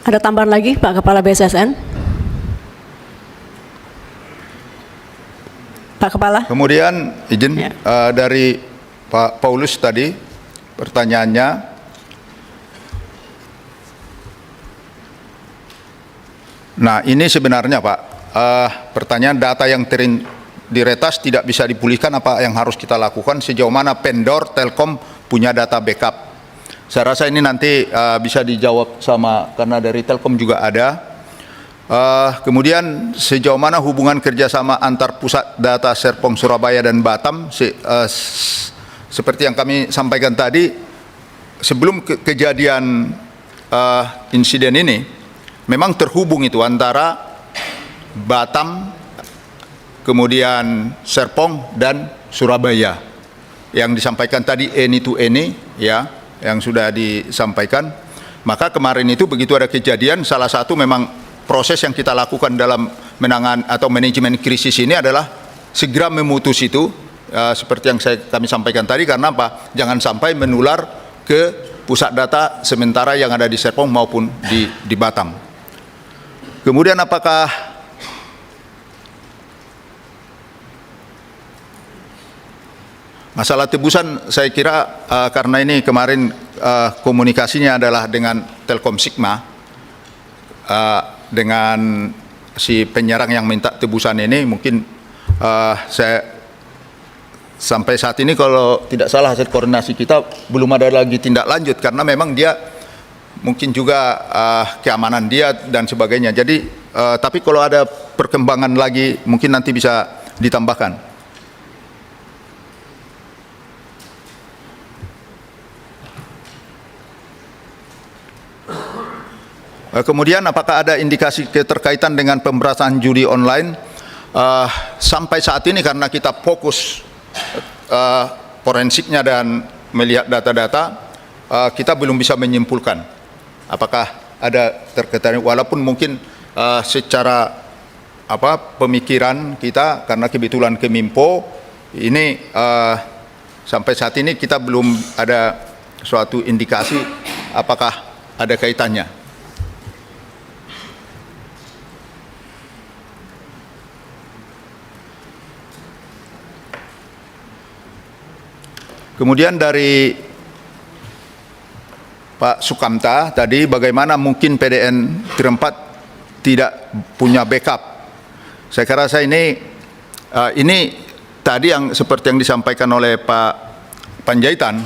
Ada tambahan lagi Pak Kepala BSSN? Pak Kepala? Kemudian izin Ya. Dari Pak Paulus tadi pertanyaannya, nah ini sebenarnya Pak, pertanyaan data yang diretas tidak bisa dipulihkan, apa yang harus kita lakukan, sejauh mana vendor Telkom punya data backup. Saya rasa ini nanti bisa dijawab sama, karena dari Telkom juga ada. Kemudian sejauh mana hubungan kerjasama antar pusat data Serpong Surabaya dan Batam, seperti yang kami sampaikan tadi, sebelum kejadian insiden ini, memang terhubung itu antara Batam, kemudian Serpong dan Surabaya. Yang disampaikan tadi any to any, ya, yang sudah disampaikan. Maka kemarin itu begitu ada kejadian, salah satu memang proses yang kita lakukan dalam menangani atau manajemen krisis ini adalah segera memutus itu, seperti yang kami sampaikan tadi, karena apa? Jangan sampai menular ke pusat data sementara yang ada di Serpong maupun di Batam. Kemudian apakah masalah tebusan, saya kira karena ini kemarin komunikasinya adalah dengan Telkom Sigma, dengan si penyerang yang minta tebusan ini, mungkin saya sampai saat ini kalau tidak salah hasil koordinasi kita belum ada lagi tindak lanjut, karena memang dia mungkin juga keamanan dia dan sebagainya. Jadi tapi kalau ada perkembangan lagi mungkin nanti bisa ditambahkan. Kemudian apakah ada indikasi keterkaitan dengan pemberantasan judi online? Sampai saat ini karena kita fokus forensiknya dan melihat data-data, kita belum bisa menyimpulkan apakah ada terkaitan, walaupun mungkin secara pemikiran kita, karena kebetulan Keminfo ini sampai saat ini kita belum ada suatu indikasi apakah ada kaitannya. Kemudian dari Pak Sukamta tadi, bagaimana mungkin PDN Tirempat tidak punya backup? Saya rasa ini tadi yang seperti yang disampaikan oleh Pak Panjaitan,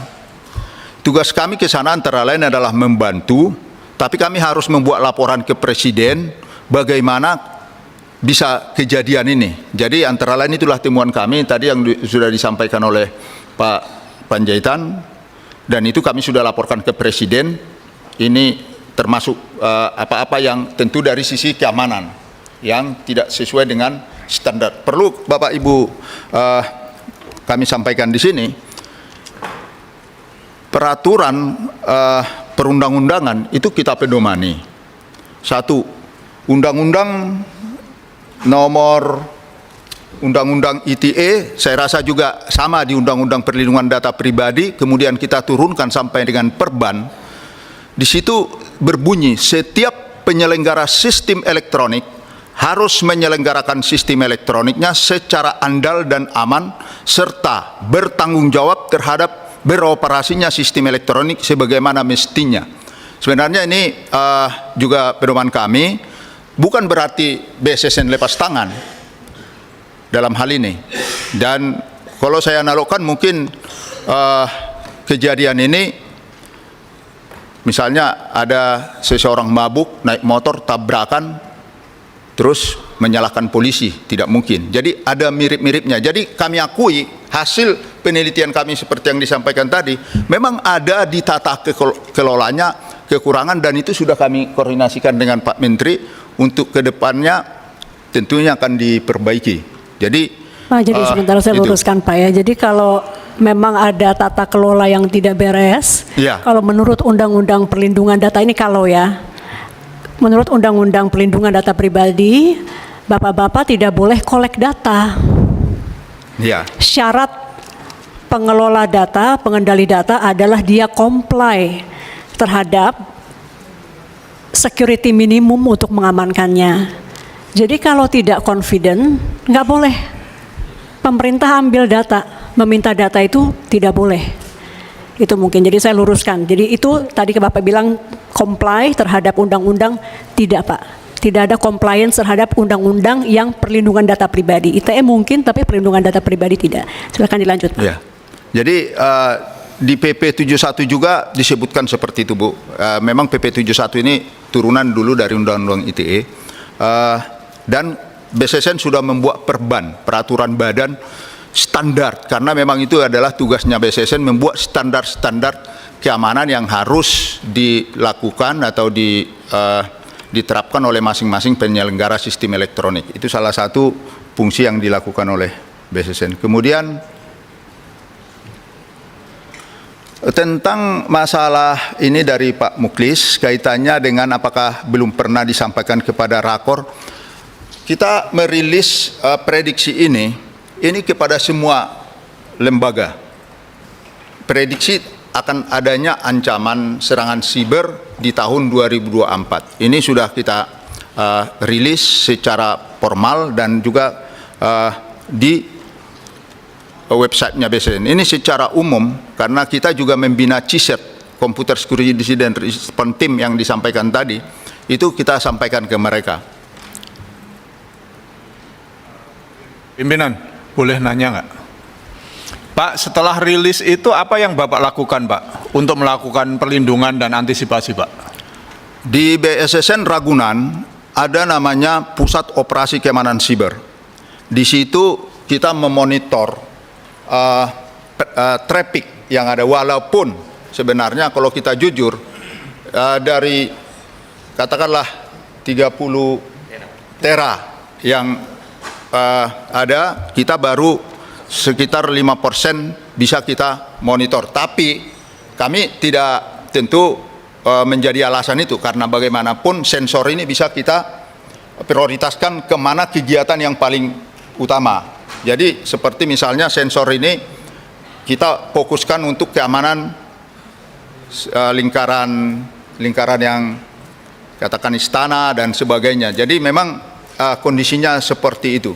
tugas kami ke sana antara lain adalah membantu, tapi kami harus membuat laporan ke Presiden bagaimana bisa kejadian ini. Jadi antara lain itulah temuan kami tadi yang sudah disampaikan oleh Pak Panjaitan, dan itu kami sudah laporkan ke Presiden. Ini termasuk apa-apa yang tentu dari sisi keamanan yang tidak sesuai dengan standar. Perlu Bapak Ibu kami sampaikan di sini, peraturan perundang-undangan itu kita pedomani. Satu, Undang-Undang nomor Undang-Undang ITE, saya rasa juga sama di Undang-Undang Perlindungan Data Pribadi, kemudian kita turunkan sampai dengan Perban. Di situ berbunyi, setiap penyelenggara sistem elektronik harus menyelenggarakan sistem elektroniknya secara andal dan aman, serta bertanggung jawab terhadap beroperasinya sistem elektronik sebagaimana mestinya. Sebenarnya ini juga pedoman kami, bukan berarti BSSN lepas tangan dalam hal ini. Dan kalau saya analogkan mungkin kejadian ini, misalnya ada seseorang mabuk naik motor tabrakan terus menyalahkan polisi, tidak mungkin. Jadi ada mirip-miripnya. Jadi kami akui hasil penelitian kami seperti yang disampaikan tadi, memang ada di tata kelolanya kekurangan, dan itu sudah kami koordinasikan dengan Pak Menteri untuk kedepannya tentunya akan diperbaiki. Jadi Pak, jadi sebentar saya luruskan Pak ya. Jadi kalau memang ada tata kelola yang tidak beres, ya, kalau menurut Undang-Undang Perlindungan Data ini, menurut Undang-Undang Perlindungan Data Pribadi, Bapak-bapak tidak boleh kolek data. ya, Syarat pengelola data, pengendali data adalah dia comply terhadap security minimum untuk mengamankannya. Jadi kalau tidak confident, nggak boleh. Pemerintah ambil data, meminta data itu tidak boleh. Itu mungkin, jadi saya luruskan. Jadi itu tadi Bapak bilang comply terhadap undang-undang, tidak Pak. Tidak ada compliance terhadap undang-undang yang perlindungan data pribadi. ITE mungkin, tapi perlindungan data pribadi tidak. Silakan dilanjut Pak. Ya. Jadi di PP 71 juga disebutkan seperti itu Bu. Memang PP 71 ini turunan dulu dari Undang-Undang ITE. Dan BSSN sudah membuat peraturan badan standar, karena memang itu adalah tugasnya BSSN membuat standar-standar keamanan yang harus dilakukan atau diterapkan oleh masing-masing penyelenggara sistem elektronik. Itu salah satu fungsi yang dilakukan oleh BSSN. Kemudian tentang masalah ini dari Pak Muklis, kaitannya dengan apakah belum pernah disampaikan kepada Rakor, kita merilis prediksi ini kepada semua lembaga. Prediksi akan adanya ancaman serangan siber di tahun 2024. Ini sudah kita rilis secara formal dan juga di websitenya BSSN. Ini secara umum karena kita juga membina CSIRT, Computer Security Incident Response Team yang disampaikan tadi, itu kita sampaikan ke mereka. Pimpinan, boleh nanya nggak? Pak, setelah rilis itu apa yang Bapak lakukan Pak untuk melakukan perlindungan dan antisipasi Pak? Di BSSN Ragunan ada namanya Pusat Operasi Keamanan Siber. Di situ kita memonitor traffic yang ada, walaupun sebenarnya kalau kita jujur dari katakanlah 30 tera yang ada, kita baru sekitar 5% bisa kita monitor. Tapi kami tidak tentu menjadi alasan itu, karena bagaimanapun sensor ini bisa kita prioritaskan kemana kegiatan yang paling utama. Jadi seperti misalnya sensor ini kita fokuskan untuk keamanan lingkaran yang katakan istana dan sebagainya. Jadi memang kondisinya seperti itu.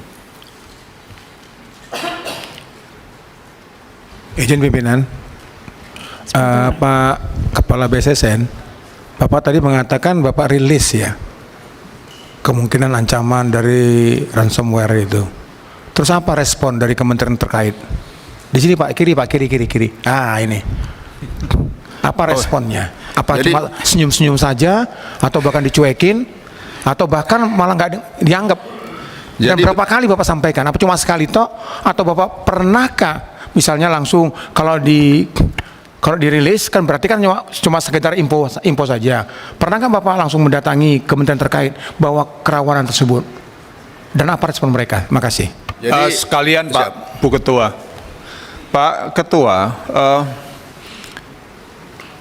Izin pimpinan, Pak Kepala BSSN, Bapak tadi mengatakan Bapak rilis ya kemungkinan ancaman dari ransomware itu. Terus apa respon dari kementerian terkait? Di sini Pak, kiri. Ah ini. Apa responnya? Apa Jadi, cuma senyum-senyum saja, atau bahkan dicuekin, atau bahkan malah nggak dianggap? Dan berapa kali Bapak sampaikan? Apa cuma sekali toh? Atau Bapak pernahkah misalnya langsung kalau dirilis kan berarti kan cuma sekedar info saja. Pernahkah Bapak langsung mendatangi kementerian terkait bahwa kerawanan tersebut? Dan apa respon mereka? Terima kasih. Jadi, sekalian Pak, siap. Bu Ketua. Pak Ketua,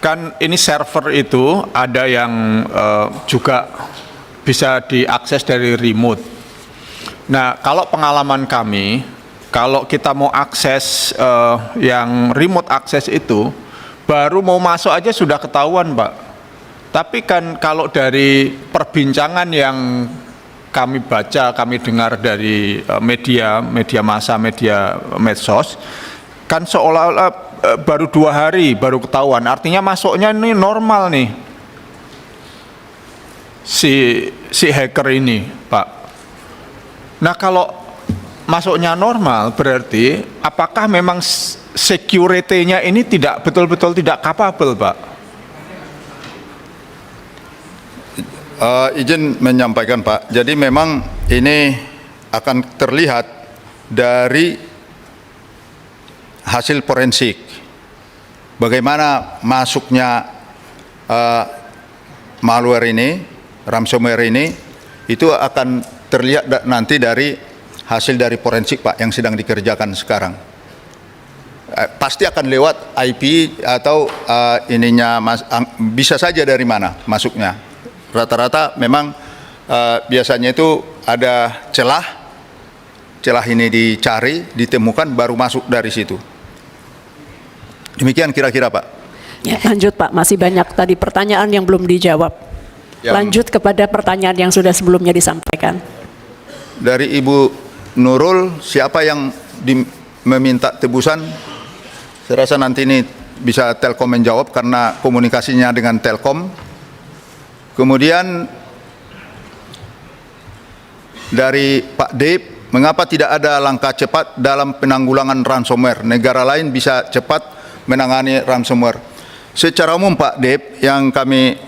kan ini server itu ada yang juga bisa diakses dari remote. Nah, kalau pengalaman kami, kalau kita mau akses yang remote akses itu, baru mau masuk aja sudah ketahuan, Pak. Tapi kan kalau dari perbincangan yang kami baca, kami dengar dari media massa, media medsos, kan seolah-olah baru 2 hari baru ketahuan. Artinya masuknya ini normal nih, si hacker ini, Pak. Nah, kalau masuknya normal, berarti apakah memang security-nya ini tidak betul-betul tidak capable, Pak? Izin menyampaikan Pak, jadi memang ini akan terlihat dari hasil forensik. Bagaimana masuknya malware ini, ransomware ini, itu akan terlihat nanti dari hasil dari forensik Pak yang sedang dikerjakan sekarang. Pasti akan lewat IP atau bisa saja dari mana masuknya. Rata-rata memang biasanya itu ada celah ini dicari, ditemukan, baru masuk dari situ. Demikian kira-kira Pak. Ya, lanjut Pak, masih banyak tadi pertanyaan yang belum dijawab. Lanjut kepada pertanyaan yang sudah sebelumnya disampaikan. Dari Ibu Nurul, siapa yang meminta tebusan? Saya rasa nanti ini bisa Telkom menjawab karena komunikasinya dengan Telkom. Kemudian dari Pak Dave, mengapa tidak ada langkah cepat dalam penanggulangan ransomware? Negara lain bisa cepat menangani ransomware. Secara umum Pak Dave, yang kami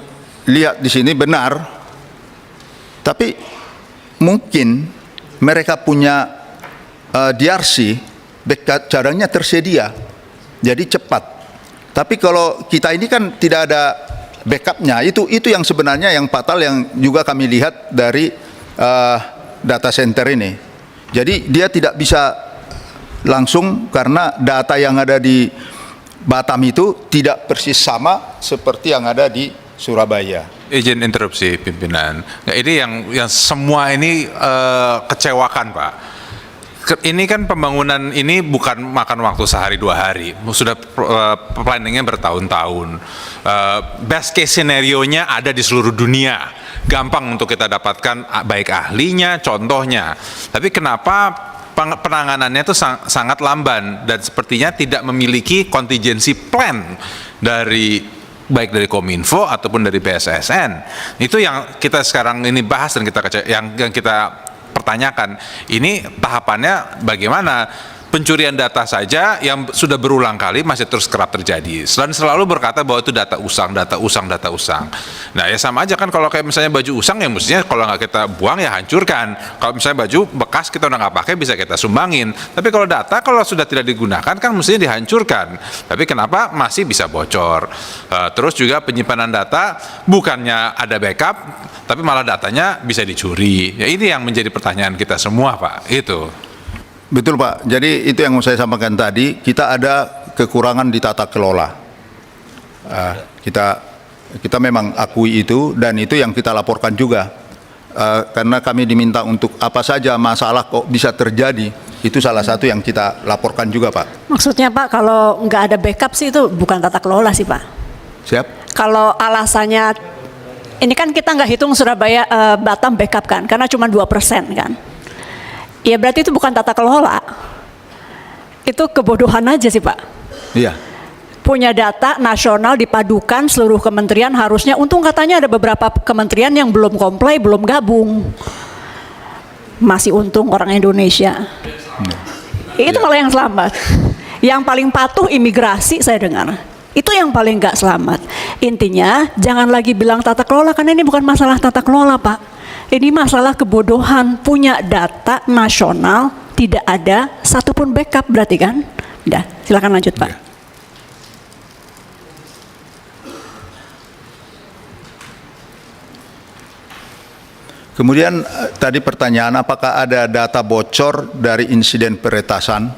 lihat di sini benar, tapi mungkin mereka punya DRC, backup cadangnya tersedia, jadi cepat. Tapi kalau kita ini kan tidak ada backupnya, itu yang sebenarnya yang fatal yang juga kami lihat dari data center ini. Jadi dia tidak bisa langsung karena data yang ada di Batam itu tidak persis sama seperti yang ada di Surabaya. Izin interupsi pimpinan. Nah, ini yang semua ini kecewakan Pak. Ini kan pembangunan ini bukan makan waktu sehari dua hari, sudah planningnya bertahun-tahun. Best case scenario-nya ada di seluruh dunia, gampang untuk kita dapatkan baik ahlinya, contohnya. Tapi kenapa penanganannya itu sangat lamban dan sepertinya tidak memiliki contingency plan dari baik dari Kominfo ataupun dari BSSN. Itu yang kita sekarang ini bahas dan yang kita pertanyakan. Ini tahapannya bagaimana? Pencurian data saja yang sudah berulang kali masih terus kerap terjadi. Dan selalu berkata bahwa itu data usang. Nah ya sama aja kan kalau kayak misalnya baju usang ya mestinya kalau nggak kita buang ya hancurkan. Kalau misalnya baju bekas kita udah nggak pakai bisa kita sumbangin. Tapi kalau data kalau sudah tidak digunakan kan mestinya dihancurkan. Tapi kenapa masih bisa bocor? Terus juga penyimpanan data bukannya ada backup, tapi malah datanya bisa dicuri. Ya ini yang menjadi pertanyaan kita semua Pak. Itu. Betul Pak, jadi itu yang saya sampaikan tadi, kita ada kekurangan di tata kelola. Kita memang akui itu dan itu yang kita laporkan juga. Karena kami diminta untuk apa saja masalah kok bisa terjadi, itu salah satu yang kita laporkan juga Pak. Maksudnya Pak, kalau nggak ada backup sih itu bukan tata kelola sih Pak. Siap? Kalau alasannya, ini kan kita nggak hitung Surabaya Batam backup kan, karena cuma 2% kan. Ya berarti itu bukan tata kelola, itu kebodohan aja sih Pak. Iya. Punya data nasional dipadukan seluruh kementerian harusnya, untung katanya ada beberapa kementerian yang belum comply, belum gabung. Masih untung orang Indonesia. Itu malah yang selamat. Yang paling patuh imigrasi saya dengar. Itu yang paling nggak selamat. Intinya jangan lagi bilang tata kelola karena ini bukan masalah tata kelola Pak. Ini masalah kebodohan, punya data nasional, tidak ada satupun backup berarti kan? Udah, silakan lanjut Pak. Kemudian tadi pertanyaan apakah ada data bocor dari insiden peretasan?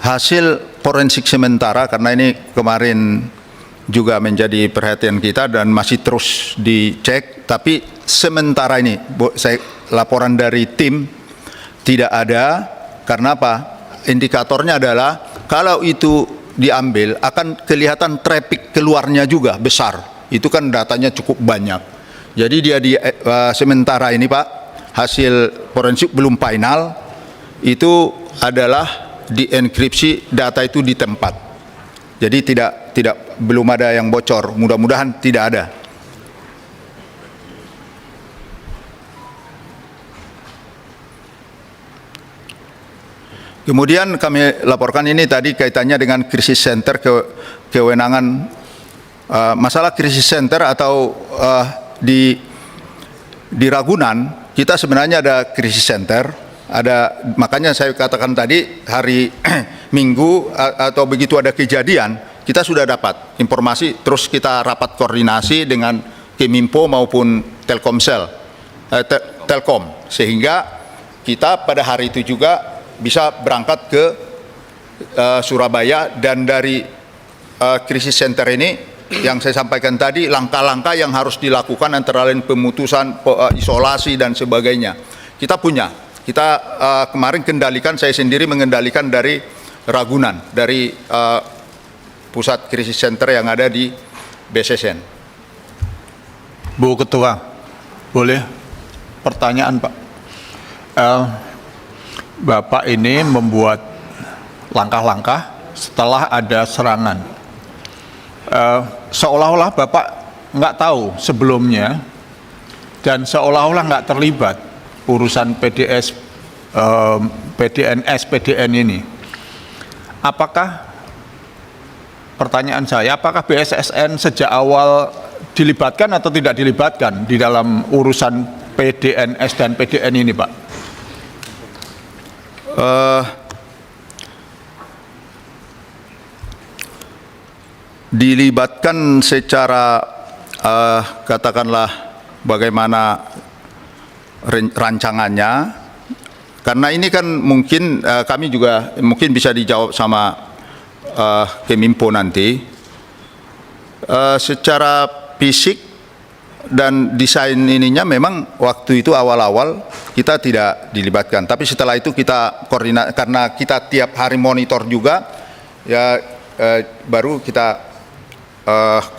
Hasil forensik sementara, karena ini kemarin juga menjadi perhatian kita dan masih terus dicek, tapi sementara ini saya laporan dari tim tidak ada. Karena apa? Indikatornya adalah kalau itu diambil akan kelihatan traffic keluarnya juga besar. Itu kan datanya cukup banyak. Jadi dia di sementara ini Pak, hasil forensik belum final, itu adalah dienkripsi data itu di tempat. Jadi belum ada yang bocor, mudah-mudahan tidak ada. Kemudian kami laporkan ini tadi kaitannya dengan krisis center, kewenangan masalah krisis center atau di Ragunan kita sebenarnya ada krisis center. Makanya saya katakan tadi hari Minggu atau begitu ada kejadian kita sudah dapat informasi, terus kita rapat koordinasi dengan Keminfo maupun Telkomsel, Telkom, sehingga kita pada hari itu juga bisa berangkat ke Surabaya. Dan dari krisis center ini yang saya sampaikan tadi, langkah-langkah yang harus dilakukan antara lain pemutusan isolasi dan sebagainya kita punya. Kita kemarin saya sendiri mengendalikan dari Ragunan, dari pusat krisis center yang ada di BSSN. Bu Ketua, boleh pertanyaan Pak? Bapak ini membuat langkah-langkah setelah ada serangan. Seolah-olah Bapak nggak tahu sebelumnya dan seolah-olah nggak terlibat urusan PDS, PDNS, PDN ini. Apakah, pertanyaan saya, apakah BSSN sejak awal dilibatkan atau tidak dilibatkan di dalam urusan PDNS dan PDN ini, Pak? Dilibatkan secara katakanlah bagaimana rancangannya, karena ini kan mungkin kami juga mungkin bisa dijawab sama Keminfo nanti. Secara fisik dan desain ininya memang waktu itu awal-awal kita tidak dilibatkan, tapi setelah itu kita koordinasi karena kita tiap hari monitor juga ya, baru kita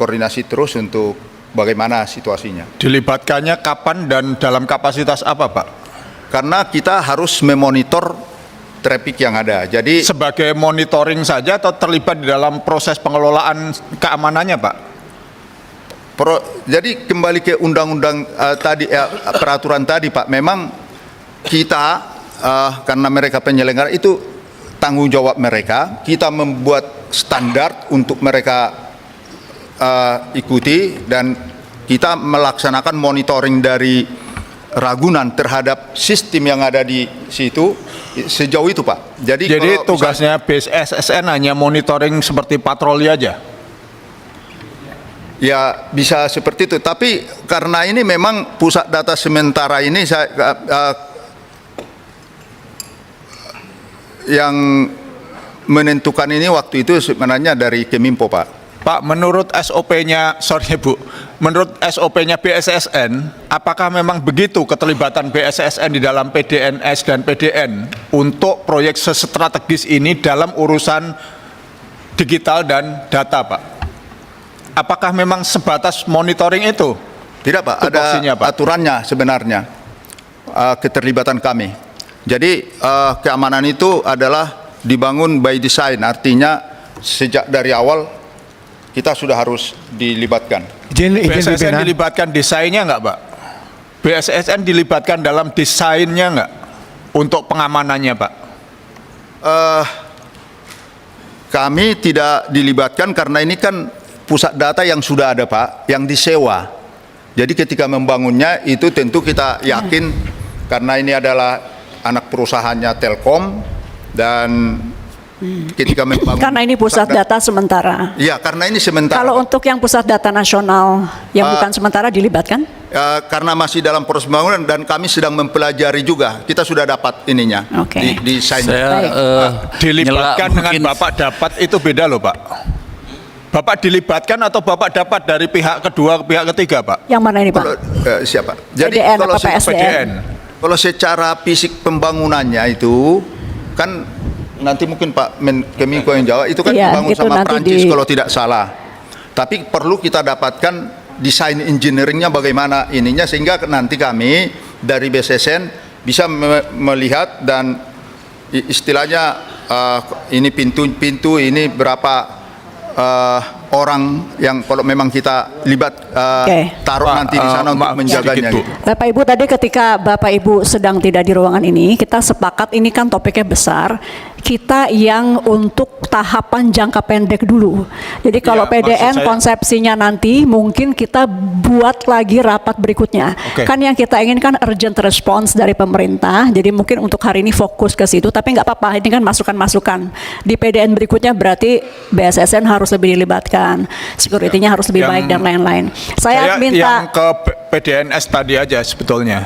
koordinasi terus untuk bagaimana situasinya. Dilibatkannya kapan dan dalam kapasitas apa, Pak? Karena kita harus memonitor traffic yang ada. Jadi Sebagai monitoring saja atau terlibat di dalam proses pengelolaan keamanannya, Pak? Jadi kembali ke undang-undang tadi, peraturan tadi Pak, memang kita karena mereka penyelenggara itu tanggung jawab mereka, kita membuat standar untuk mereka ikuti dan kita melaksanakan monitoring dari Ragunan terhadap sistem yang ada di situ sejauh itu Pak. Jadi tugasnya BSSN hanya monitoring seperti patroli aja? Ya bisa seperti itu, tapi karena ini memang pusat data sementara ini yang menentukan ini waktu itu sebenarnya dari Keminfo Pak. Pak, menurut SOP-nya, sorry Bu, menurut SOP-nya BSSN, apakah memang begitu keterlibatan BSSN di dalam PDNS dan PDN untuk proyek strategis ini dalam urusan digital dan data, Pak? Apakah memang sebatas monitoring itu? Tidak Pak, ada Pak? aturannya sebenarnya keterlibatan kami. Jadi keamanan itu adalah dibangun by design, artinya sejak dari awal kita sudah harus dilibatkan. BSSN dilibatkan desainnya enggak, Pak? BSSN dilibatkan dalam desainnya enggak untuk pengamanannya, Pak? Kami tidak dilibatkan karena ini kan pusat data yang sudah ada Pak, yang disewa. Jadi ketika membangunnya itu tentu kita yakin karena ini adalah anak perusahaannya Telkom dan ketika membangun Karena ini pusat data sementara. Iya, karena ini sementara. Kalau untuk yang pusat data nasional yang bukan sementara dilibatkan? Karena masih dalam proses pembangunan dan kami sedang mempelajari juga. Kita sudah dapat ininya Oke. di desain. Dilibatkan dengan Bapak dapat itu beda loh, Pak. Bapak dilibatkan atau Bapak dapat dari pihak kedua ke pihak ketiga, Pak? Yang mana ini Pak? Siapa? Jadi PDN kalau apa PSDN? kalau secara fisik pembangunannya itu kan nanti mungkin Pak Keminfo yang jawab, itu kan dibangun sama Prancis kalau tidak salah. Tapi perlu kita dapatkan desain engineeringnya bagaimana ininya sehingga nanti kami dari BSSN bisa melihat dan istilahnya ini pintu ini berapa orang yang kalau memang kita libat taruh nanti di sana untuk menjaganya gitu. Bapak Ibu, tadi ketika Bapak Ibu sedang tidak di ruangan ini, kita sepakat ini kan topiknya besar. Kita yang untuk tahapan jangka pendek dulu. Jadi kalau PDN konsepsinya nanti mungkin kita buat lagi rapat berikutnya. Kan yang kita inginkan urgent response dari pemerintah. Jadi mungkin untuk hari ini fokus ke situ. Tapi nggak apa-apa, ini kan masukan-masukan. Di PDN berikutnya berarti BSSN harus lebih dilibatkan, security-nya harus lebih baik dan lain-lain. Saya minta yang ke PDNS tadi aja sebetulnya,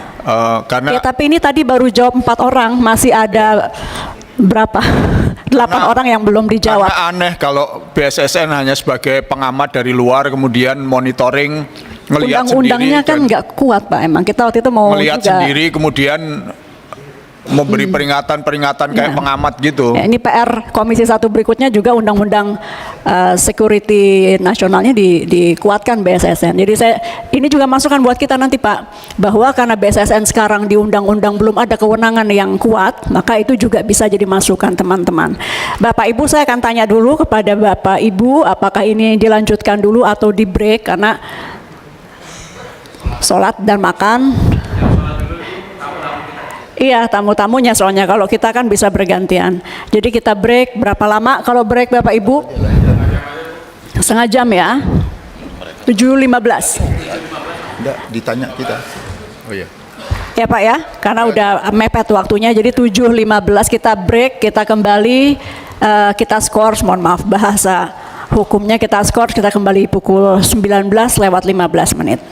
karena ya, tapi ini tadi baru jawab 4 orang, masih ada berapa? 8 orang yang belum dijawab. Karena aneh kalau BSSN hanya sebagai pengamat dari luar kemudian monitoring, ngelihat sendiri. Undang-undangnya kan nggak kuat Pak, emang kita waktu itu mau melihat juga sendiri kemudian memberi peringatan-peringatan kayak pengamat gitu. Ya, ini PR Komisi 1 berikutnya juga undang-undang security nasionalnya dikuatkan BSSN. Jadi ini juga masukan buat kita nanti Pak, bahwa karena BSSN sekarang di undang-undang belum ada kewenangan yang kuat, maka itu juga bisa jadi masukan teman-teman. Bapak Ibu, saya akan tanya dulu kepada Bapak Ibu, apakah ini dilanjutkan dulu atau di break, karena sholat dan makan. Iya, tamu-tamunya soalnya, kalau kita kan bisa bergantian. Jadi kita break, berapa lama kalau break Bapak Ibu? Setengah jam ya? 7.15. Enggak, ditanya kita. Oh iya. Ya Pak ya, karena udah mepet waktunya, jadi 7.15 kita break, kita kembali, kita skors, mohon maaf bahasa hukumnya kita skors, kita kembali pukul 19 lewat 15 menit.